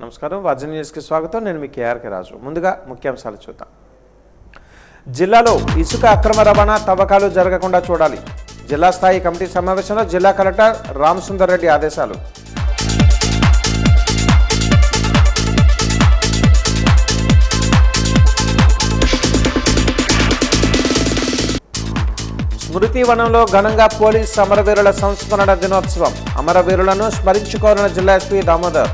నమస్కారం wasn't news కి స్వాగతం నేను మీ కేఆర్కే రాజు ముందుగా ముఖ్యాంశాలు చూద్దాం జిల్లాలో ఇసుక అక్రమ రవాణా తవ్వకాలు జరగకుండా చూడాలి జిల్లా స్థాయి కమిటీ సమావేశంలో జిల్లా కలెక్టర్ రామసుందర్ రెడ్డి ఆదేశాలు స్మృతి వనంలో ఘనంగా పోలీస్ అమరవీరుల సంస్మరణ దినోత్సవం అమరవీరులను స్మరించుకోవాలన్న జిల్లా ఎస్పీ దామోదర్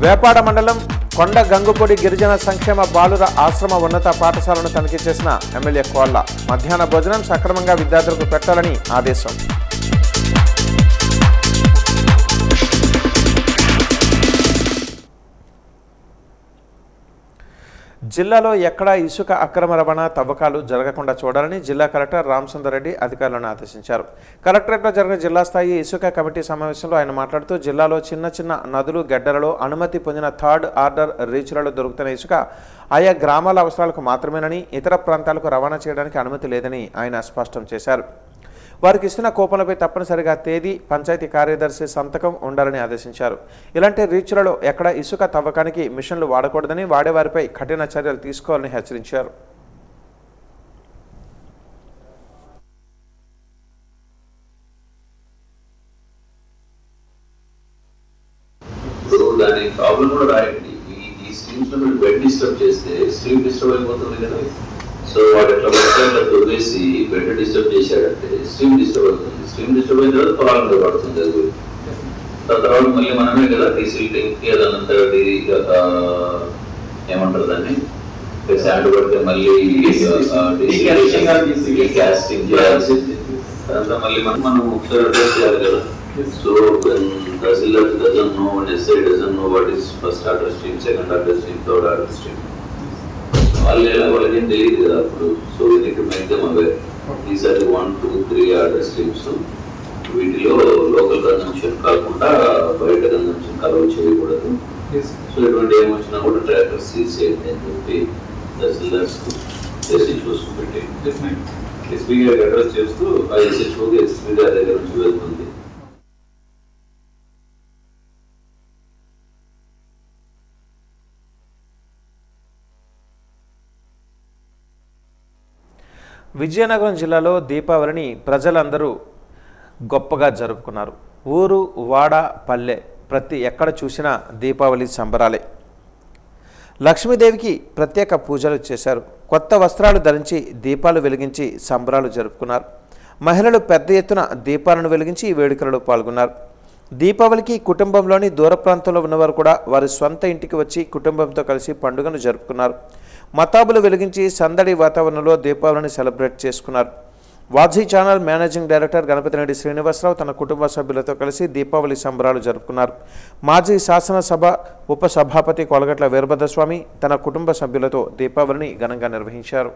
వేపాడ మండలం కొండ గంగుపొడి గిరిజన సంక్షేమ బాలుర ఆశ్రమ ఉన్నత పాఠశాలను తనిఖీ చేసిన ఎమ్మెల్యే కోళ్ల మధ్యాహ్న భోజనం సక్రమంగా విద్యార్థులకు పెట్టాలని ఆదేశం జిల్లాలో ఎక్కడా ఇసుక అక్రమ రవాణా తవ్వకాలు జరగకుండా చూడాలని జిల్లా కలెక్టర్ రామసుందర్ రెడ్డి అధికారులను ఆదేశించారు. కలెక్టరేట్లో జరిగిన జిల్లా స్థాయి ఇసుక కమిటీ సమావేశంలో ఆయన మాట్లాడుతూ జిల్లాలో చిన్న చిన్న నదులు గడ్డలలో అనుమతి పొందిన థర్డ్ ఆర్డర్ రీచ్లలో దొరుకుతున్న ఇసుక ఆయా గ్రామాల అవసరాలకు మాత్రమేనని ఇతర ప్రాంతాలకు రవాణా చేయడానికి అనుమతి లేదని ఆయన స్పష్టం చేశారు. వారికి ఇస్తున్న కూపన్లపై తప్పనిసరిగా తేదీ పంచాయతీ కార్యదర్శి సంతకం ఉండాలని ఆదేశించారు. ఇలాంటి రీచ్లలో ఎక్కడ ఇసుక తవ్వకానికి మిషన్లు వాడకూడదని వాడేవారిపై కఠిన చర్యలు తీసుకోవాలని హెచ్చరించారు. సో వాడు ఎట్లా పడతాయిట్లా తొవ్వేసి బెడ్ డిస్టర్బ్ చేశాడంటే స్ట్రీమ్ డిస్టర్బ్ అవుతుంది. స్ట్రీమ్ డిస్టర్బ్ అయిన తర్వాత పొలాల మీద పడుతుంది. అది తర్వాత మళ్ళీ మనమే కదా డీసిల్టింగ్కి అదంతా ఏమంటారు దాన్ని శాండ్ పడితే మళ్ళీ క్యాస్టింగ్ చేయాల్సి అదంతా మళ్ళీ మనం ఒకసారి అడ్రస్ చేయాలి కదా. So tahsildar doesn't know, SI doesn't know what is first order stream, second order stream, third order stream. వాళ్ళకేం తెలియదు కదా అప్పుడు. సో వీటికి మేక్దమ్ అవే ఈసారి 1, 2, 3 ఆర్డర్ స్ట్రీమ్స్ వీటిలో లోకల్ కన్జంప్షన్ కాకుండా బయట కన్జంప్షన్ అలౌ చేయకూడదు. సో ఇటువంటి ఏమొచ్చినా కూడా ట్రాక్టర్ సీజ్ చేయండి అని చెప్పి తహసీల్దార్స్ ఎస్హెచ్ఓస్ పెట్టి ఎస్పీ గారికి అడ్రస్ చేస్తూ ఆ ఎస్హెచ్ఓకి ఎస్పీ గారి దగ్గర నుంచి వెళ్తుంది. విజయనగరం జిల్లాలో దీపావళిని ప్రజలందరూ గొప్పగా జరుపుకున్నారు. ఊరు వాడ పల్లె ప్రతి ఎక్కడ చూసినా దీపావళి సంబరాలే. లక్ష్మీదేవికి ప్రత్యేక పూజలు చేశారు. కొత్త వస్త్రాలు ధరించి దీపాలు వెలిగించి సంబరాలు జరుపుకున్నారు. మహిళలు పెద్ద ఎత్తున దీపాలను వెలిగించి ఈ వేడుకలలో పాల్గొన్నారు. దీపావళికి కుటుంబంలోని దూర ప్రాంతంలో ఉన్నవారు కూడా వారి సొంత ఇంటికి వచ్చి కుటుంబంతో కలిసి పండుగను జరుపుకున్నారు. మతాబులు వెలిగించి సందడి వాతావరణంలో దీపావళిని సెలబ్రేట్ చేసుకున్నారు. వాజీ channel managing director Ganapathireddy Srinivasarao తన కుటుంబ సభ్యులతో కలిసి దీపావళి సంబరాలు జరుపుకున్నారు. మాజీ శాసనసభ ఉప సభాపతి కొలగట్ల వీరభద్రస్వామి తన కుటుంబ సభ్యులతో దీపావళిని ఘనంగా నిర్వహించారు.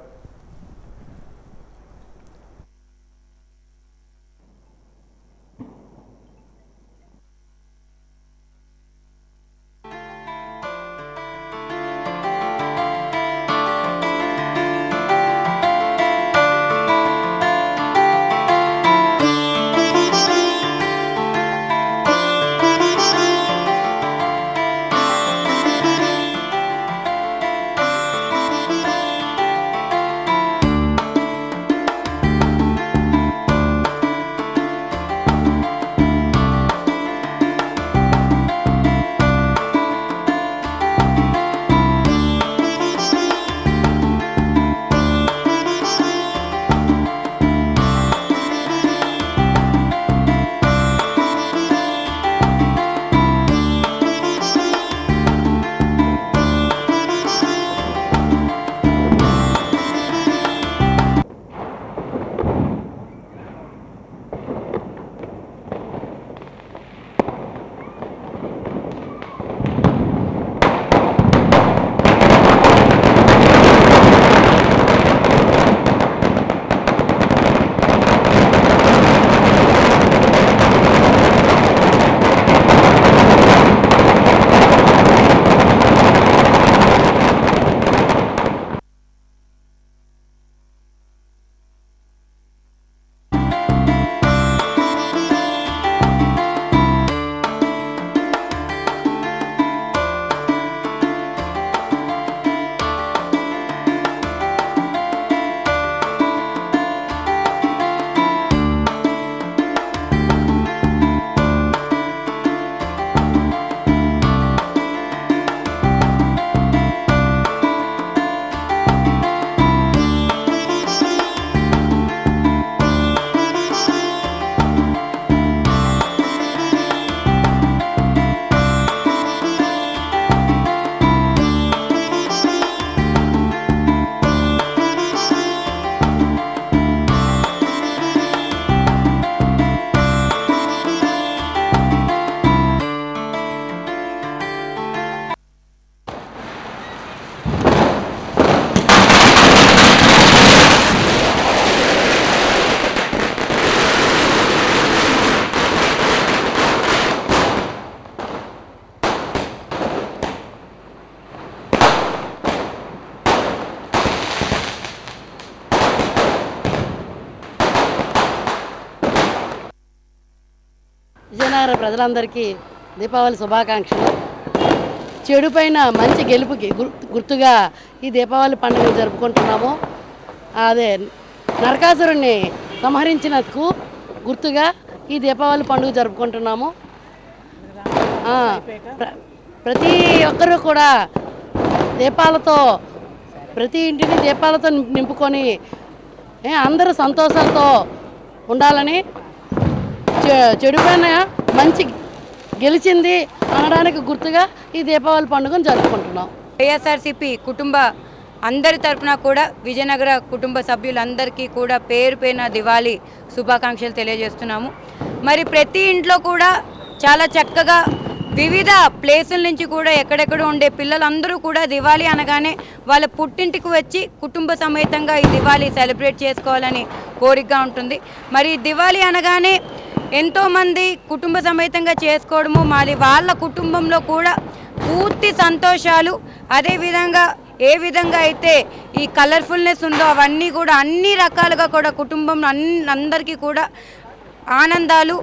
విజయనగర ప్రజలందరికీ దీపావళి శుభాకాంక్షలు. చెడు పైన మంచి గెలుపుకి గుర్తుగా ఈ దీపావళి పండుగ జరుపుకుంటున్నాము. అదే నరకాసురుణ్ణి సంహరించినందుకు గుర్తుగా ఈ దీపావళి పండుగ జరుపుకుంటున్నాము. ప్రతి ఒక్కరూ కూడా దీపాలతో ప్రతి ఇంటిని దీపాలతో నింపుకొని అందరూ సంతోషాలతో ఉండాలని, చెడు పైన మంచి గెలిచింది అనడానికి గుర్తుగా ఈ దీపావళి పండుగను జరుపుకుంటున్నాం. వైఎస్ఆర్సీపీ కుటుంబ అందరి తరఫున కూడా విజయనగర కుటుంబ సభ్యులందరికీ కూడా పేరు పేరున దివాళీ శుభాకాంక్షలు తెలియజేస్తున్నాము. మరి ప్రతి ఇంట్లో కూడా చాలా చక్కగా వివిధ ప్లేసుల నుంచి కూడా ఎక్కడెక్కడ ఉండే పిల్లలందరూ కూడా దివాళీ అనగానే వాళ్ళ పుట్టింటికి వచ్చి కుటుంబ సమేతంగా ఈ దివాళీ సెలబ్రేట్ చేసుకోవాలని కోరికగా ఉంటుంది. మరి దివాళీ అనగానే ఎంతోమంది కుటుంబ సమేతంగా చేసుకోవడము, మరి వాళ్ళ కుటుంబంలో కూడా పూర్తి సంతోషాలు, అదేవిధంగా ఏ విధంగా అయితే ఈ కలర్ఫుల్నెస్ ఉందో అవన్నీ కూడా అన్ని రకాలుగా కూడా కుటుంబంలో అందరికీ కూడా ఆనందాలు,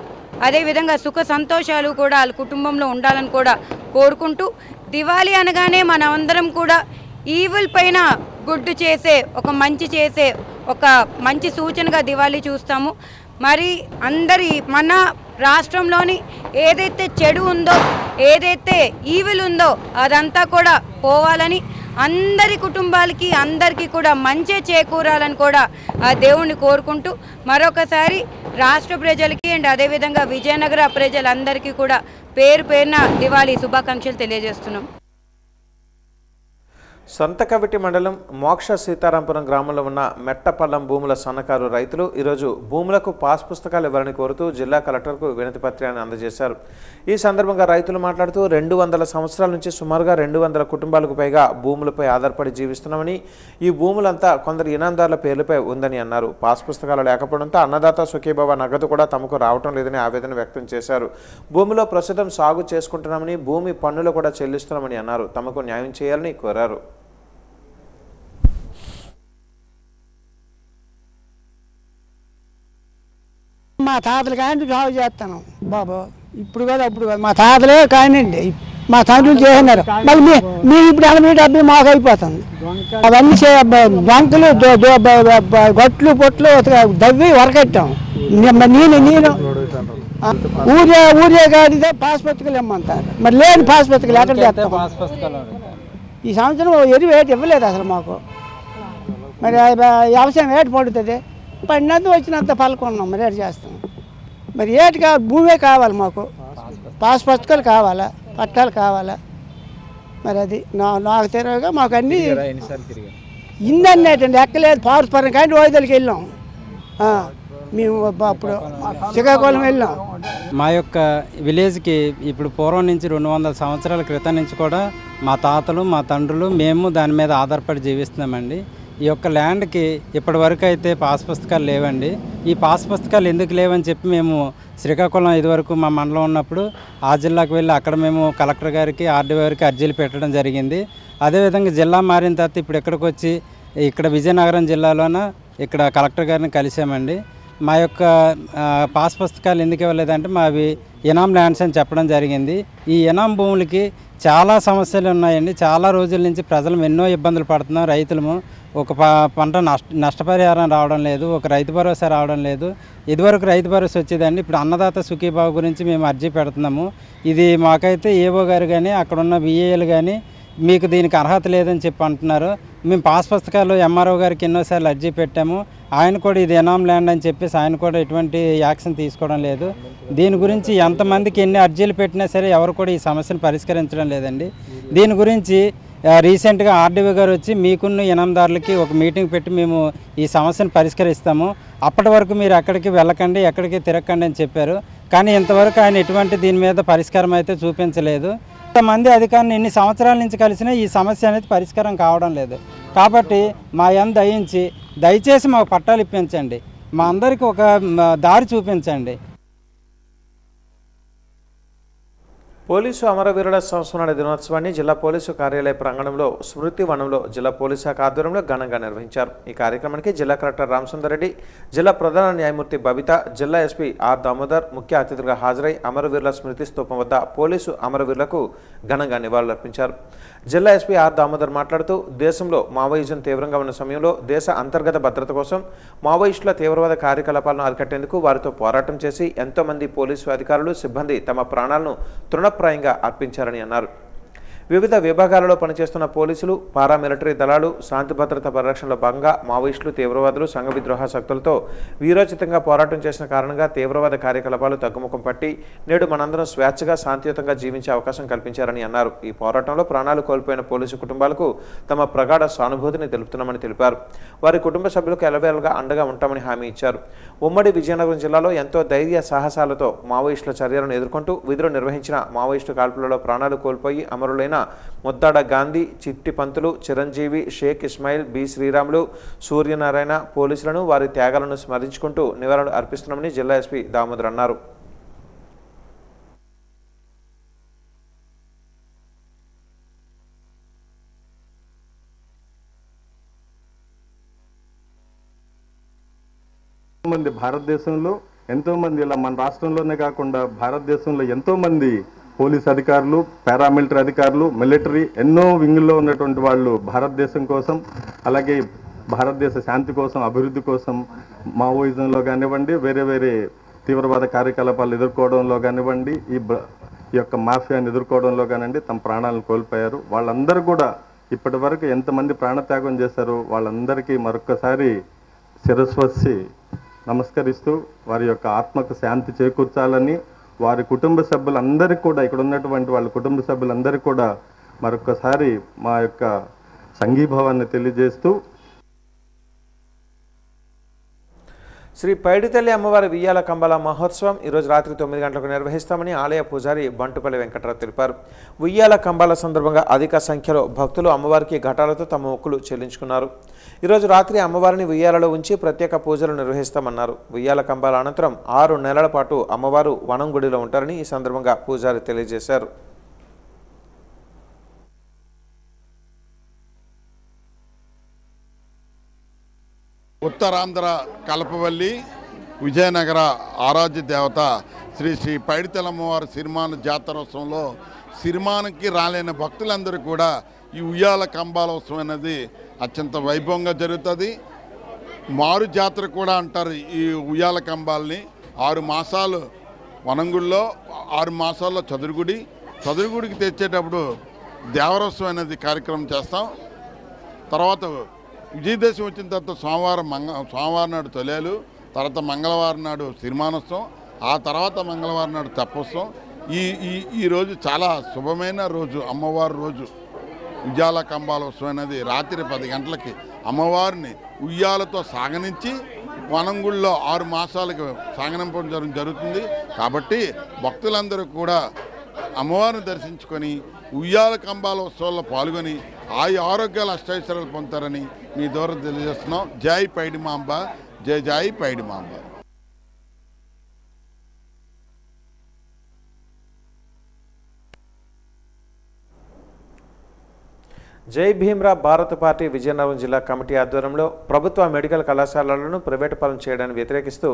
అదేవిధంగా సుఖ సంతోషాలు కూడా వాళ్ళ కుటుంబంలో ఉండాలని కూడా కోరుకుంటూ, దివాళీ అనగానే మనమందరం కూడా ఈవిల్ పైన గుడ్ చేసే ఒక మంచి సూచనగా దివాళీ చూస్తాము. మరి మన రాష్ట్రంలోని ఏదైతే చెడు ఉందో, ఏదైతే ఈవిల్ ఉందో అదంతా కూడా పోవాలని, అందరి కుటుంబాలకి అందరికీ కూడా మంచి చేకూరాలని కూడా ఆ దేవుణ్ణి కోరుకుంటూ మరొకసారి రాష్ట్ర ప్రజలకి అండ్ అదేవిధంగా విజయనగర ప్రజలందరికీ కూడా పేరు పేరున దివాళీ శుభాకాంక్షలు తెలియజేస్తున్నాం. సంతకవిటి మండలం మోక్ష సీతారాంపురం గ్రామంలో ఉన్న మెట్టపల్లం భూముల సన్నకారు రైతులు ఈరోజు భూములకు పాస్ పుస్తకాలు ఇవ్వాలని కోరుతూ జిల్లా కలెక్టర్కు వినతి పత్రాన్ని అందజేశారు. ఈ సందర్భంగా రైతులు మాట్లాడుతూ 200 సంవత్సరాల నుంచి సుమారుగా 200 కుటుంబాలకు పైగా భూములపై ఆధారపడి జీవిస్తున్నామని, ఈ భూములంతా కొందరు ఇనాందారుల పేర్లపై ఉందని అన్నారు. పాస్ పుస్తకాలు లేకపోవడంతో అన్నదాత సుఖీభవ నగదు కూడా తమకు రావటం లేదని ఆవేదన వ్యక్తం చేశారు. భూమిలో ప్రస్తుతం సాగు చేసుకుంటున్నామని, భూమి పన్నులు కూడా చెల్లిస్తున్నామని అన్నారు. తమకు న్యాయం చేయాలని కోరారు. మా తాతలు కానీ సాగు చేస్తాను బాబు, ఇప్పుడు కదా అప్పుడు కదా మా తాతలే కానివ్వండి, మా తండ్రులు చేసినారు. మళ్ళీ మీరు ఇప్పుడు 80 మాకు అయిపోతుంది. అవన్నీ బంకులు గొట్లు పొట్లు దవ్వి వరకెట్టాం. నేను ఊరే కాడితే పాస్ పుస్తకాలు ఇమ్మంటారు. మరి లేని పాస్ పుస్తకాలు ఎక్కడ చేస్తాం? ఈ సంవత్సరం ఎరువు ఏటి ఇవ్వలేదు అసలు మాకు. మరి వ్యవసాయం ఏటి పడుతుంది? పడినంత వచ్చినంత పలుకున్నాం. మరి ఏటి చేస్తాం? మరి ఏటి కావాలి? భూమే కావాలి మాకు, పాస్ పుస్తకాలు కావాలా, పట్టాలు కావాలా. మరి అది నాకు తెలియగా మాకు అన్నీ ఇన్నట్టండి ఎక్కలేదు. పార్స్పరం కానీ వైద్యులకి వెళ్ళాం, మేము అప్పుడు శ్రీకాకుళం వెళ్ళాం. మా యొక్క విలేజ్కి ఇప్పుడు పూర్వం నుంచి 200 సంవత్సరాల క్రితం నుంచి కూడా మా తాతలు మా తండ్రులు మేము దాని మీద ఆధారపడి జీవిస్తున్నామండి. ఈ యొక్క ల్యాండ్కి ఇప్పటి వరకు అయితే పాస్ పుస్తకాలు లేవండి. ఈ పాస్ పుస్తకాలు ఎందుకు లేవని చెప్పి మేము శ్రీకాకుళం ఇదివరకు మా మండలం ఉన్నప్పుడు ఆ జిల్లాకు వెళ్ళి అక్కడ మేము కలెక్టర్ గారికి ఆర్డీఓ గారికి అర్జీలు పెట్టడం జరిగింది. అదేవిధంగా జిల్లా మారిన తర్వాత ఇప్పుడు ఇక్కడికి వచ్చి ఇక్కడ విజయనగరం జిల్లాలోన ఇక్కడ కలెక్టర్ గారిని కలిసామండి. మా యొక్క పాస్ పుస్తకాలు ఎందుకు ఇవ్వలేదంటే మావి ఇనాం ల్యాండ్స్ అని చెప్పడం జరిగింది. ఈ ఇనాం భూములకి చాలా సమస్యలు ఉన్నాయండి. చాలా రోజుల నుంచి ప్రజలు ఎన్నో ఇబ్బందులు పడుతున్నాం. రైతులము ఒక పంట నష్టపరిహారం రావడం లేదు, ఒక రైతు భరోసా రావడం లేదు. ఇదివరకు రైతు భరోసా వచ్చేదండి, ఇప్పుడు అన్నదాత సుఖీభావ గురించి మేము అర్జీ పెడుతున్నాము. ఇది మాకైతే ఏవో గారు కానీ అక్కడున్న విఏఎలు కానీ మీకు దీనికి అర్హత లేదని చెప్పి అంటున్నారు. మేము పాస్ పుస్తకాలు ఎంఆర్ఓ గారికి ఎన్నోసార్లు అర్జీ పెట్టాము. ఆయన కూడా ఇది ఎనామ్ ల్యాండ్ అని చెప్పేసి ఆయన కూడా ఎటువంటి యాక్షన్ తీసుకోవడం లేదు. దీని గురించి ఎంతమందికి ఎన్ని అర్జీలు పెట్టినా సరే ఎవరు కూడా ఈ సమస్యను పరిష్కరించడం లేదండి. దీని గురించి రీసెంట్గా ఆర్డీఓ గారు వచ్చి మీకున్న ఇనాందారులకి ఒక మీటింగ్ పెట్టి మేము ఈ సమస్యను పరిష్కరిస్తాము, అప్పటి వరకు మీరు ఎక్కడికి వెళ్ళకండి, ఎక్కడికి తిరగకండి అని చెప్పారు. కానీ ఇంతవరకు ఆయన ఎటువంటి దీని మీద పరిష్కారం అయితే చూపించలేదు. కొంతమంది అధికారులు ఎన్ని సంవత్సరాల నుంచి కలిసినా ఈ సమస్య అనేది పరిష్కారం కావడం లేదు. కాబట్టి మా దయచేసి మాకు పట్టాలు ఇప్పించండి, మా అందరికీ ఒక దారి చూపించండి. పోలీసు అమరవీరుల సంస్మరణ దినోత్సవాన్ని జిల్లా పోలీసు కార్యాలయ ప్రాంగణంలో స్మృతి వనంలో జిల్లా పోలీసు శాఖ ఆధ్వర్యంలో ఘనంగా నిర్వహించారు. ఈ కార్యక్రమానికి జిల్లా కలెక్టర్ రామసుందర్ రెడ్డి, జిల్లా ప్రధాన న్యాయమూర్తి బబిత, జిల్లా ఎస్పీ ఆర్ దామోదర్ ముఖ్య అతిథులుగా హాజరై అమరవీరుల స్మృతి స్తూపం వద్ద పోలీసు అమరవీరులకు ఘనంగా నివాళులర్పించారు. జిల్లా ఎస్పీ ఆర్ దామోదర్ మాట్లాడుతూ దేశంలో మావోయిజం తీవ్రంగా ఉన్న సమయంలో దేశ అంతర్గత భద్రత కోసం మావోయిస్టుల తీవ్రవాద కార్యకలాపాలను అరికట్టేందుకు వారితో పోరాటం చేసి ఎంతోమంది పోలీసు అధికారులు సిబ్బంది తమ ప్రాణాలను తృణప్రాయంగా అర్పించారని అన్నారు. వివిధ విభాగాలలో పనిచేస్తున్న పోలీసులు, పారామిలిటరీ దళాలు శాంతి భద్రత పరిరక్షణలో భాగంగా మావోయిస్టులు, తీవ్రవాదులు, సంఘ విద్రోహ శక్తులతో వీరోచితంగా పోరాటం చేసిన కారణంగా తీవ్రవాద కార్యకలాపాలు తగ్గుముఖం పట్టి నేడు మనందరం స్వేచ్ఛగా శాంతియుతంగా జీవించే అవకాశం కల్పించారని అన్నారు. ఈ పోరాటంలో ప్రాణాలు కోల్పోయిన పోలీసు కుటుంబాలకు తమ ప్రగాఢ సానుభూతిని తెలుపుతున్నామని తెలిపారు. వారి కుటుంబ సభ్యులకు ఎలవేళగా అండగా ఉంటామని హామీ ఇచ్చారు. ఉమ్మడి విజయనగరం జిల్లాలో ఎంతో ధైర్య సాహసాలతో మావోయిస్టుల చర్యలను ఎదుర్కొంటూ విధులు నిర్వహించిన మావోయిస్టు కాల్పులలో ప్రాణాలు కోల్పోయి అమరులైన ముద్దాడ గాంధీ, చిట్టి పంతులు, చిరంజీవి, షేక్ ఇస్మాయిల్, బి శ్రీరాములు, సూర్యనారాయణ పోలీసులను వారి త్యాగాలను స్మరించుకుంటూ నివాళులు అర్పిస్తున్నామని జిల్లా ఎస్పీ దామోదర్ అన్నారు. మంది భారతదేశంలో ఎంతో మంది, ఇలా మన రాష్ట్రంలోనే కాకుండా భారతదేశంలో ఎంతో మంది పోలీస్ అధికారులు, పారామిలిటరీ అధికారులు, మిలిటరీ ఎన్నో వింగుల్లో ఉన్నటువంటి వాళ్ళు భారతదేశం కోసం, అలాగే భారతదేశ శాంతి కోసం, అభివృద్ధి కోసం మావోయిజంలో కానివ్వండి, వేరే వేరే తీవ్రవాద కార్యకలాపాలు ఎదుర్కోవడంలో కానివ్వండి, ఈ యొక్క మాఫియాని ఎదుర్కోవడంలో కానివ్వండి తమ ప్రాణాలను కోల్పోయారు. వాళ్ళందరూ కూడా ఇప్పటి వరకు ఎంతమంది ప్రాణత్యాగం చేశారో వాళ్ళందరికీ మరొక్కసారి శిరస్వసి నమస్కరిస్తూ వారి యొక్క ఆత్మకు శాంతి చేకూర్చాలని, వారి కుటుంబ సభ్యులందరికీ కూడా, ఇక్కడ ఉన్నటువంటి వాళ్ళ కుటుంబ సభ్యులందరికీ కూడా మరొకసారి మా యొక్క సంఘీభావాన్ని తెలియజేస్తూ శ్రీ పైడితల్లి అమ్మవారి వియ్యాల కంబాల మహోత్సవం ఈరోజు రాత్రి 9 గంటలకు నిర్వహిస్తామని ఆలయ పూజారి బంటుపల్లి వెంకటరావు తెలిపారు. ఉయ్యాల కంబాల సందర్భంగా అధిక సంఖ్యలో భక్తులు అమ్మవారికి ఘటాలతో తమ మొక్కులు చెల్లించుకున్నారు. ఈరోజు రాత్రి అమ్మవారిని ఉయ్యాలలో ఉంచి ప్రత్యేక పూజలు నిర్వహిస్తామన్నారు. ఉయ్యాల కంబాల అనంతరం 6 నెలల పాటు అమ్మవారు వనం గుడిలో ఉంటారని ఈ సందర్భంగా పూజారి తెలియజేశారు. ఉత్తరాంధ్ర కలపవల్లి విజయనగర ఆరాధ్య దేవత శ్రీ శ్రీ పైడితల్లమ్మవారి సిరిమాన జాతరోత్సవంలో సిరిమానకి రాలేని భక్తులందరూ కూడా ఈ ఉయ్యాల కంబాల ఉత్సవం అనేది అత్యంత వైభవంగా జరుగుతుంది. మారు జాతర కూడా అంటారు ఈ ఉయ్యాల కంబాలని. 6 మాసాలు వనంగుడిలో, 6 మాసాల్లో చదురుగుడికి తెచ్చేటప్పుడు దేవరోత్సవం అనేది కార్యక్రమం చేస్తాం. తర్వాత విజయదశమి వచ్చిన తర్వాత సోమవారం నాడు తొలేలు, తర్వాత మంగళవారం నాడు సిరిమానోత్సవం, ఆ తర్వాత మంగళవారం నాడు తెప్పోత్సవం. ఈ రోజు చాలా శుభమైన రోజు, అమ్మవారి రోజు. ఉయ్యాల కంబాల ఉత్సవం అనేది రాత్రి 10 గంటలకి అమ్మవారిని ఉయ్యాలతో సాగనించి వనంగుళ్ళలో 6 మాసాలకు సాగనింపడం జరుగుతుంది. కాబట్టి భక్తులందరూ కూడా అమ్మవారిని దర్శించుకొని ఉయ్యాల కంబాల ఉత్సవాల్లో పాల్గొని ఆరోగ్యాలు అష్టైశ్వర్యాలు పొందుతారని మీ ద్వారా తెలియజేస్తున్నాం. జై పైడిమాంబ, జై జై పైడిమాంబ. జై భీమ్రా భారత పార్టీ విజయనగరం జిల్లా కమిటీ ఆధ్వర్యంలో ప్రభుత్వ మెడికల్ కళాశాలలను ప్రైవేటు పరం చేయడాన్ని వ్యతిరేకిస్తూ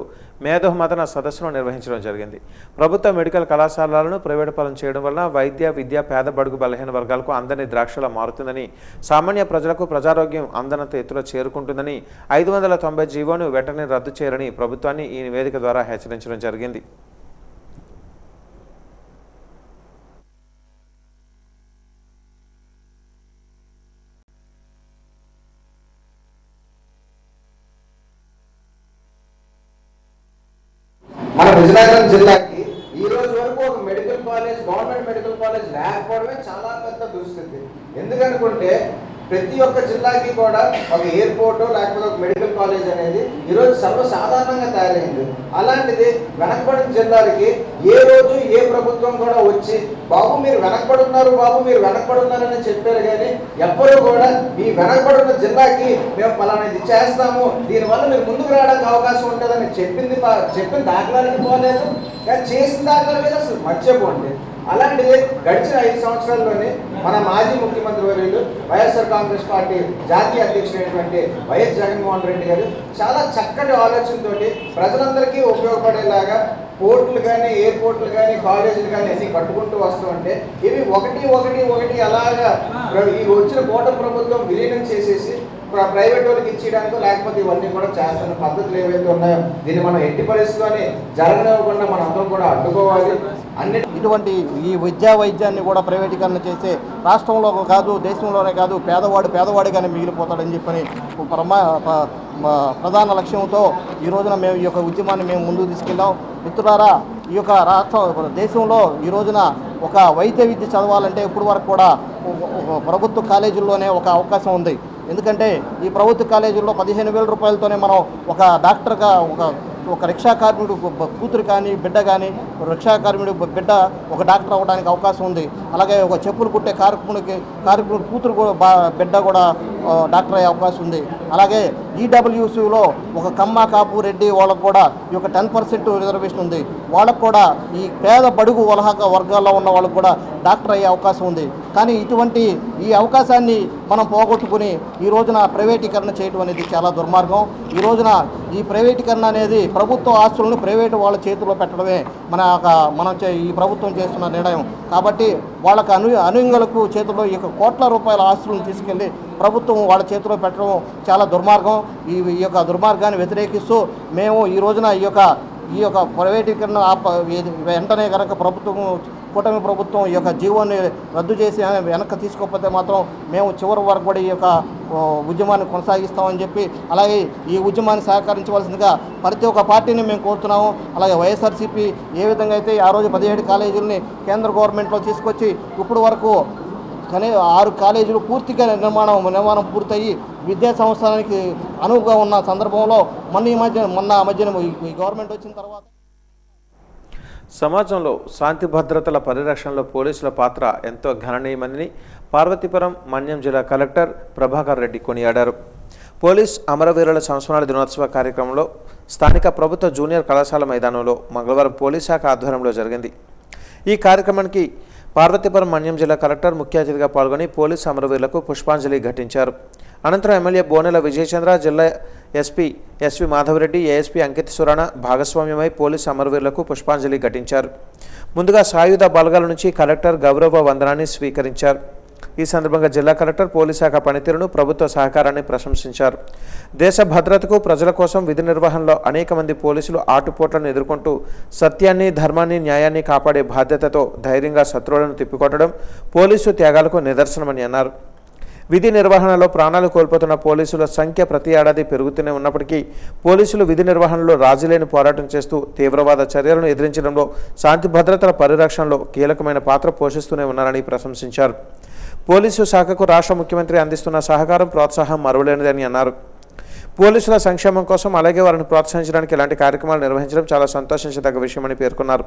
మేధోమథన సదస్సును నిర్వహించడం జరిగింది. ప్రభుత్వ మెడికల్ కళాశాలలను ప్రైవేటు పరం చేయడం వలన వైద్య, విద్య పేద బడుగు బలహీన వర్గాలకు అందని ద్రాక్షలా మారుతుందని, సామాన్య ప్రజలకు ప్రజారోగ్యం అందనంత ఎత్తులో చేరుకుంటుందని 590 జీవోను వెంటనే రద్దు చేయాలని ప్రభుత్వాన్ని ఈ నివేదిక ద్వారా హెచ్చరించడం జరిగింది. మన విజయనగరం జిల్లాకి ఈ రోజు వరకు ఒక medical college, government medical college లేకపోవడమే చాలా పెద్ద దుస్థితి. ఎందుకనుకుంటే ప్రతి ఒక్క జిల్లాకి కూడా ఒక ఎయిర్పోర్ట్ లేకపోతే ఒక మెడికల్ కాలేజ్ అనేది ఈరోజు సర్వసాధారణంగా తయారైంది. అలాంటిది వెనకబడిన జిల్లాలకి ఏ రోజు ఏ ప్రభుత్వం కూడా వచ్చి బాబు మీరు వెనకబడున్నారు, బాబు మీరు వెనకబడున్నారని చెప్పారు. కానీ ఎవ్వరూ కూడా ఈ వెనకబడిన జిల్లాకి మేము పలానాది చేస్తాము, దీనివల్ల మీరు ముందుకు రావడానికి అవకాశం ఉంటుందని చెప్పిన దాఖలానికి పోలేదు. కానీ చేసిన దాఖల మీద అసలు మర్చిపోండి. అలాంటిది గడిచిన 5 సంవత్సరాల్లోనే మన మాజీ ముఖ్యమంత్రి వర్యులు వైఎస్ఆర్ కాంగ్రెస్ పార్టీ జాతీయ అధ్యక్షుడైనటువంటి వైఎస్ జగన్మోహన్ రెడ్డి గారు చాలా చక్కటి ఆలోచనతోటి ప్రజలందరికీ ఉపయోగపడేలాగా పోర్టులు కానీ ఎయిర్పోర్ట్లు కానీ కాలేజీలు కానీ అన్ని కట్టుకుంటూ వస్తూ ఉంటే ఇవి ఒకటి అలాగా ఈ వచ్చిన కూటమి ప్రభుత్వం విలీనం చేసేసి ప్రైవేట్ వాళ్ళకి ఇచ్చేయడానికో లేకపోతే ఇవన్నీ కూడా చేస్తున్న పద్ధతులు ఏవైతే ఉన్నాయో దీన్ని మనం ఎట్టి పరిస్థితుల్లోనే జరగనివ్వకుండా మనం అందరం కూడా అడ్డుకోవాలి. ఇటువంటి ఈ విద్యా వైద్యాన్ని కూడా ప్రైవేటీకరణ చేసే రాష్ట్రంలో కాదు దేశంలోనే కాదు పేదవాడిగానే మిగిలిపోతాడని చెప్పని ప్రధాన లక్ష్యంతో ఈ రోజున మేము ఈ యొక్క ఉద్యమాన్ని మేము ముందుకు తీసుకెళ్ళాం. మిత్రులారా, ఈ యొక్క దేశంలో ఈ రోజున ఒక వైద్య విద్య చదవాలంటే ఇప్పుడు వరకు కూడా ప్రభుత్వ కాలేజీల్లోనే ఒక అవకాశం ఉంది. ఎందుకంటే ఈ ప్రభుత్వ కాలేజీల్లో 15,000 రూపాయలతోనే మనం ఒక డాక్టర్గా ఒక రిక్షా కార్మికుడు కూతురు కానీ బిడ్డ కానీ రిక్షా కార్మికుడు బిడ్డ ఒక డాక్టర్ అవ్వడానికి అవకాశం ఉంది. అలాగే ఒక చెప్పులు కుట్టే కార్మికుడు కూతురు బిడ్డ కూడా డాక్టర్ అయ్యే అవకాశం ఉంది. అలాగే ఈడబ్ల్యూసీలో ఒక కమ్మ కాపు రెడ్డి వాళ్ళకు కూడా ఈ యొక్క 10% రిజర్వేషన్ ఉంది. వాళ్ళకు కూడా ఈ పేద బడుగు వర్గాల్లో ఉన్న వాళ్ళకు కూడా డాక్టర్ అయ్యే అవకాశం ఉంది. కానీ ఇటువంటి ఈ అవకాశాన్ని మనం పోగొట్టుకుని ఈ రోజున ప్రైవేటీకరణ చేయడం అనేది చాలా దుర్మార్గం. ఈ రోజున ఈ ప్రైవేటీకరణ అనేది ప్రభుత్వ ఆస్తులను ప్రైవేటు వాళ్ళ చేతిలో పెట్టడమే మనం ఈ ప్రభుత్వం చేస్తున్న నిర్ణయం. కాబట్టి వాళ్ళకు అనుయంగులకు చేతిలో ఈ కోట్ల రూపాయల ఆస్తులను తీసుకెళ్లి ప్రభుత్వం వాళ్ళ చేతిలో పెట్టడం చాలా దుర్మార్గం. ఈ యొక్క దుర్మార్గాన్ని వ్యతిరేకిస్తూ మేము ఈ రోజున ఈ యొక్క ప్రైవేటీకరణ వెంటనే కనుక కూటమి ప్రభుత్వం ఈ యొక్క జీవోని రద్దు చేసి వెనక్కి తీసుకోకపోతే మాత్రం మేము చివరి వరకు కూడా ఈ యొక్క ఉద్యమాన్ని కొనసాగిస్తామని చెప్పి, అలాగే ఈ ఉద్యమాన్ని సహకరించవలసిందిగా ప్రతి ఒక్క పార్టీని మేము కోరుతున్నాము. అలాగే వైఎస్ఆర్సీపీ ఏ విధంగా అయితే ఆ రోజు 17 కాలేజీలని కేంద్ర గవర్నమెంట్లో తీసుకొచ్చి ఇప్పుడు వరకు 6 కాలేజీలు పూర్తిగా నిర్మాణం పూర్తయి విద్యా సంవత్సరానికి అనువుగా ఉన్న సందర్భంలో మొన్న మధ్యన ఈ గవర్నమెంట్ వచ్చిన తర్వాత సమాజంలో శాంతి భద్రతల పరిరక్షణలో పోలీసుల పాత్ర ఎంతో గణనీయమని పార్వతీపురం మన్యం జిల్లా కలెక్టర్ ప్రభాకర్ రెడ్డి కొనియాడారు. పోలీస్ అమరవీరుల సంస్మరణ దినోత్సవ కార్యక్రమంలో స్థానిక ప్రభుత్వ జూనియర్ కళాశాల మైదానంలో మంగళవారం పోలీస్ శాఖ ఆధ్వర్యంలో జరిగింది. ఈ కార్యక్రమానికి పార్వతీపురం మన్యం జిల్లా కలెక్టర్ ముఖ్య అతిథిగా పాల్గొని పోలీసు అమరవీరులకు పుష్పాంజలి ఘటించారు. అనంతరం ఎమ్మెల్యే బోనెల విజయచంద్ర, జిల్లా SP SV Madhavareddy, ASP Ankit Surana భాగస్వామ్యమై పోలీసు అమరవీరులకు పుష్పాంజలి ఘటించారు. ముందుగా సాయుధ బలగాల నుంచి కలెక్టర్ గౌరవ వందనాన్ని స్వీకరించారు. ఈ సందర్భంగా జిల్లా కలెక్టర్ పోలీస్ శాఖ పనితీరును, ప్రభుత్వ సహకారాన్ని ప్రశంసించారు. దేశ భద్రతకు, ప్రజల కోసం విధి నిర్వహణలో అనేక మంది పోలీసులు ఆటుపోట్లను ఎదుర్కొంటూ సత్యాన్ని, ధర్మాన్ని, న్యాయాన్ని కాపాడే బాధ్యతతో ధైర్యంగా శత్రువులను తిప్పికొట్టడం పోలీసు త్యాగాలకు నిదర్శనమని అన్నారు. విధి నిర్వహణలో ప్రాణాలు కోల్పోతున్న పోలీసుల సంఖ్య ప్రతి ఏడాది పెరుగుతూనే ఉన్నప్పటికీ పోలీసులు విధి నిర్వహణలో రాజీలేని పోరాటం చేస్తూ తీవ్రవాద చర్యలను ఎదిరించడంలో, శాంతి భద్రతల పరిరక్షణలో కీలకమైన పాత్ర పోషిస్తూనే ఉన్నారని ప్రశంసించారు. పోలీసు శాఖకు రాష్ట్ర ముఖ్యమంత్రి అందిస్తున్న సహకారం, ప్రోత్సాహం మరువలేనిదని అన్నారు. పోలీసుల సంక్షేమం కోసం, అలాగే వారిని ప్రోత్సహించడానికి ఇలాంటి కార్యక్రమాలు నిర్వహించడం చాలా సంతోషించదగ్గ విషయమని పేర్కొన్నారు.